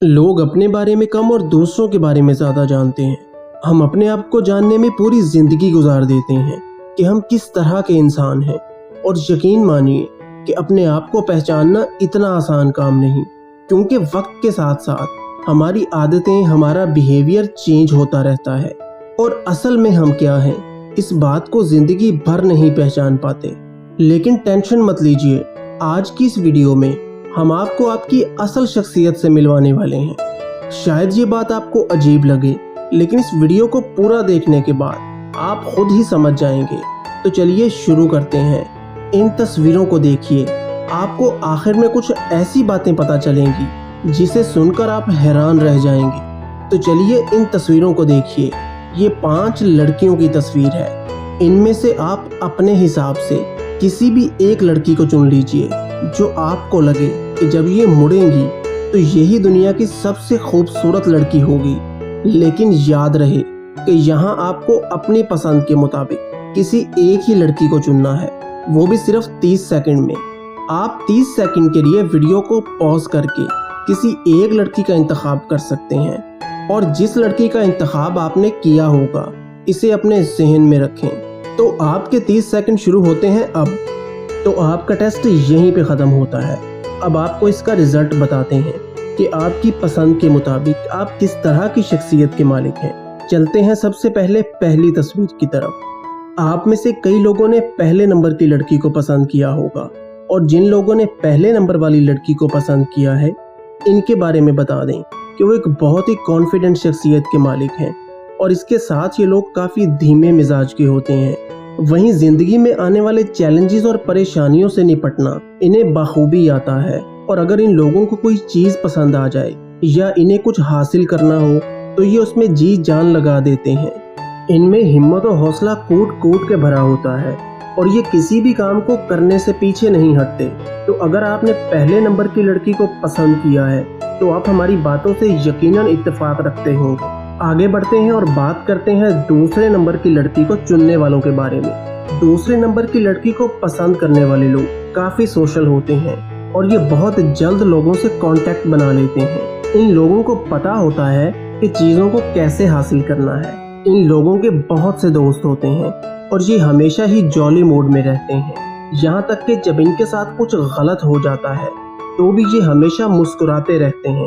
लोग अपने बारे में कम और दूसरों के बारे में ज़्यादा जानते हैं। हम अपने आप को जानने में पूरी ज़िंदगी गुजार देते हैं कि हम किस तरह के इंसान हैं, और यकीन मानिए कि अपने आप को पहचानना इतना आसान काम नहीं, क्योंकि वक्त के साथ साथ हमारी आदतें, हमारा बिहेवियर चेंज होता रहता है और असल में हम क्या हैं इस बात को ज़िंदगी भर नहीं पहचान पाते। लेकिन टेंशन मत लीजिए, आज की इस वीडियो में हम आपको आपकी असल शख्सियत से मिलवाने वाले हैं। शायद ये बात आपको अजीब लगे, लेकिन इस वीडियो को पूरा देखने के बाद आप खुद ही समझ जाएंगे। तो चलिए शुरू करते हैं। इन तस्वीरों को देखिए, आपको आखिर में कुछ ऐसी बातें पता चलेंगी जिसे सुनकर आप हैरान रह जाएंगे। तो चलिए इन तस्वीरों को देखिए। ये 5 लड़कियों की तस्वीर है। इनमें से आप अपने हिसाब से किसी भी एक लड़की को चुन लीजिए जो आपको लगे कि जब ये मुड़ेंगी तो यही दुनिया की सबसे खूबसूरत लड़की होगी। लेकिन याद रहे कि यहाँ आपको अपनी पसंद के मुताबिक किसी एक ही लड़की को चुनना है, वो भी सिर्फ 30 सेकंड में। आप 30 सेकंड के लिए वीडियो को पॉज करके किसी एक लड़की का इंतखाब कर सकते हैं, और जिस लड़की का इंतखाब आपने किया होगा इसे अपने जहन में रखें। तो आपके 30 सेकंड शुरू होते हैं अब। तो आपका टेस्ट यहीं पे ख़त्म होता है। अब आपको इसका रिज़ल्ट बताते हैं कि आपकी पसंद के मुताबिक आप किस तरह की शख्सियत के मालिक हैं। चलते हैं सबसे पहले पहली तस्वीर की तरफ। आप में से कई लोगों ने पहले नंबर की लड़की को पसंद किया होगा, और जिन लोगों ने पहले नंबर वाली लड़की को पसंद किया है, इनके बारे में बता दें कि वो एक बहुत ही कॉन्फिडेंट शख्सियत के मालिक हैं, और इसके साथ ये लोग काफ़ी धीमे मिजाज के होते हैं। वहीं ज़िंदगी में आने वाले चैलेंजेस और परेशानियों से निपटना इन्हें बखूबी आता है, और अगर इन लोगों को कोई चीज़ पसंद आ जाए या इन्हें कुछ हासिल करना हो तो ये उसमें जी जान लगा देते हैं। इनमें हिम्मत और हौसला कूट कूट के भरा होता है, और ये किसी भी काम को करने से पीछे नहीं हटते। तो अगर आपने पहले नंबर की लड़की को पसंद किया है तो आप हमारी बातों से यकीनन इत्तेफाक रखते होंगे। आगे बढ़ते हैं और बात करते हैं दूसरे नंबर की लड़की को चुनने वालों के बारे में। दूसरे नंबर की लड़की को पसंद करने वाले लोग काफ़ी सोशल होते हैं, और ये बहुत जल्द लोगों से कांटेक्ट बना लेते हैं। इन लोगों को पता होता है कि चीज़ों को कैसे हासिल करना है। इन लोगों के बहुत से दोस्त होते हैं, और ये हमेशा ही जॉली मूड में रहते हैं। यहाँ तक कि जब इनके साथ कुछ गलत हो जाता है तो भी ये हमेशा मुस्कुराते रहते हैं।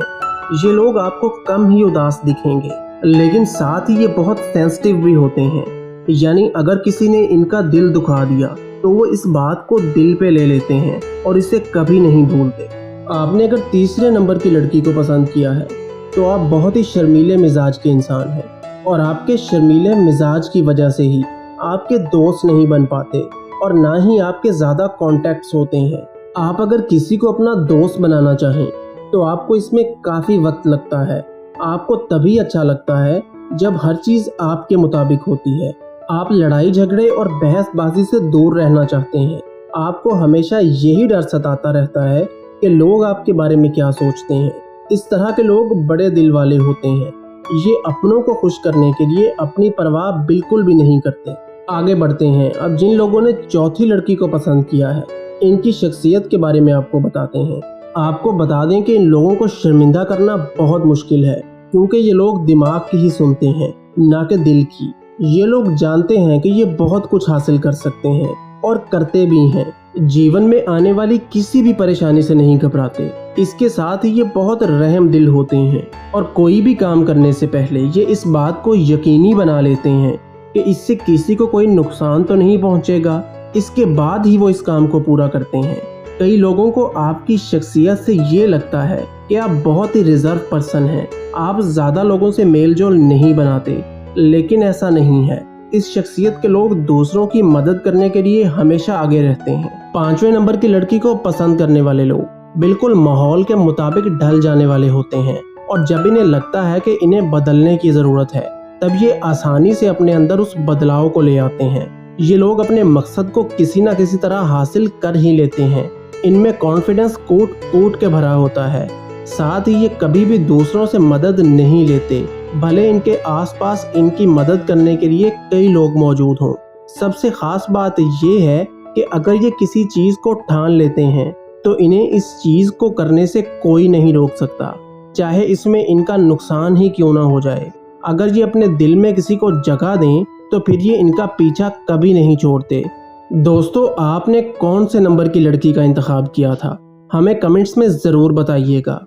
ये लोग आपको कम ही उदास दिखेंगे, लेकिन साथ ही ये बहुत सेंसिटिव भी होते हैं। यानी अगर किसी ने इनका दिल दुखा दिया तो वो इस बात को दिल पे ले लेते हैं और इसे कभी नहीं भूलते। आपने अगर तीसरे नंबर की लड़की को पसंद किया है तो आप बहुत ही शर्मीले मिजाज के इंसान हैं, और आपके शर्मीले मिजाज की वजह से ही आपके दोस्त नहीं बन पाते, और ना ही आपके ज़्यादा कॉन्टैक्ट्स होते हैं। आप अगर किसी को अपना दोस्त बनाना चाहें तो आपको इसमें काफ़ी वक्त लगता है। आपको तभी अच्छा लगता है जब हर चीज़ आपके मुताबिक होती है। आप लड़ाई झगड़े और बहसबाजी से दूर रहना चाहते हैं। आपको हमेशा यही डर सताता रहता है कि लोग आपके बारे में क्या सोचते हैं। इस तरह के लोग बड़े दिल वाले होते हैं। ये अपनों को खुश करने के लिए अपनी परवाह बिल्कुल भी नहीं करते। आगे बढ़ते हैं। अब जिन लोगों ने चौथी लड़की को पसंद किया है, इनकी शख्सियत के बारे में आपको बताते हैं। आपको बता दें कि इन लोगों को शर्मिंदा करना बहुत मुश्किल है, क्योंकि ये लोग दिमाग की ही सुनते हैं, ना कि दिल की। ये लोग जानते हैं कि ये बहुत कुछ हासिल कर सकते हैं, और करते भी हैं। जीवन में आने वाली किसी भी परेशानी से नहीं घबराते। इसके साथ ही ये बहुत रहम दिल होते हैं, और कोई भी काम करने से पहले ये इस बात को यकीनी बना लेते हैं कि इससे किसी को कोई नुकसान तो नहीं पहुंचेगा। इसके बाद ही वो इस काम को पूरा करते हैं। कई लोगों को आपकी शख्सियत से ये लगता है कि आप बहुत ही रिजर्व पर्सन हैं, आप ज़्यादा लोगों से मेल जोल नहीं बनाते, लेकिन ऐसा नहीं है। इस शख्सियत के लोग दूसरों की मदद करने के लिए हमेशा आगे रहते हैं। 5वें नंबर की लड़की को पसंद करने वाले लोग बिल्कुल माहौल के मुताबिक ढल जाने वाले होते हैं, और जब इन्हें लगता है कि इन्हें बदलने की ज़रूरत है तब ये आसानी से अपने अंदर उस बदलाव को ले आते हैं। ये लोग अपने मकसद को किसी न किसी तरह हासिल कर ही लेते हैं। इनमें कॉन्फिडेंस कूट कूट के भरा होता है। साथ ही ये कभी भी दूसरों से मदद नहीं लेते, भले इनके आसपास इनकी मदद करने के लिए कई लोग मौजूद हों। सबसे ख़ास बात ये है कि अगर ये किसी चीज़ को ठान लेते हैं तो इन्हें इस चीज़ को करने से कोई नहीं रोक सकता, چاہے اس میں ان کا نقصان ہی کیوں نہ ہو جائے۔ اگر یہ اپنے دل میں کسی کو جگہ دیں تو پھر یہ ان کا پیچھا کبھی نہیں چھوڑتے۔ دوستو، آپ نے کون سے نمبر کی لڑکی کا انتخاب کیا تھا؟ ہمیں کمنٹس میں ضرور بتائیے گا۔